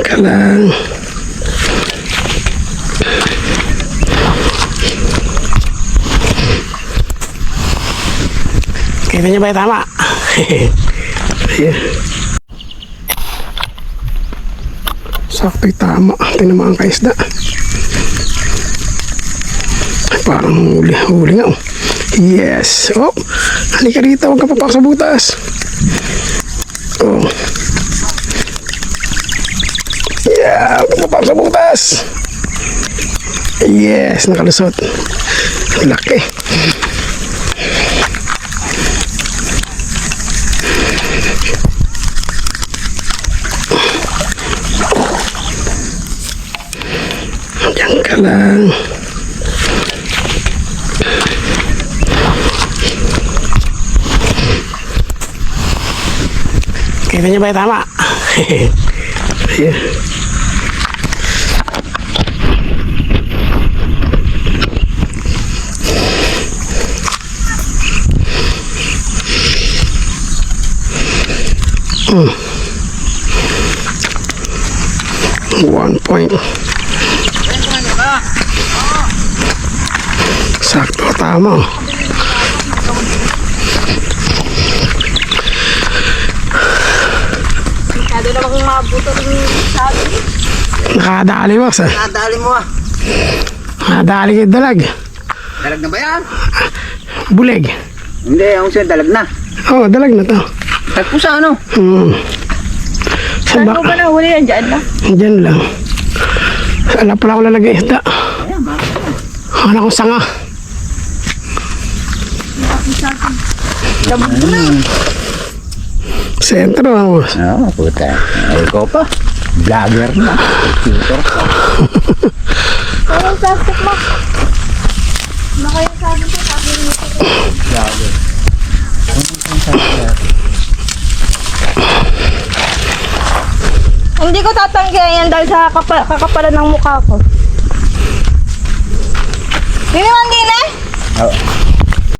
ka lang. Kita niyo ba yung tama? Ayan. Sakto'y tama. Tinamaan ka isda. Ay, parang huli nga. Oh. Yes. Oh, halika rito. Huwag ka papak sa butas. Oh. Yeah, huwag ka papak sa butas. Yes, nakalusot. Laki. Diyan ka lang. Kita niyo ba yung tama? Ayan. Hmm. 1 point. Sakto, tama. Masyado na akong mabuto ng sabi. Nakadali mo, sir. Nadali mo ah. Nakadali kayo dalag. Dalag na ba yan? Buleg. Hindi, ang siya dalag na. Oo, dalag na to. Tagpo sa ano? Saan mo ba nahuli yan? Diyan lang? Diyan lang. Alam pala ako lalagay isda. Ayan, bakit? Ano akong sanga. Labog mo na. Sentro ako. Oo, puta. Ay, ko pa. Vlogger na. Tutor ka. Parang plastic mo. Ano kayo sabi ko? Sabi mo ito. Vlogger. Hindi ko tatanggihan yan dahil sa kakapalan ng mukha ko. Hindi naman din eh. Oo.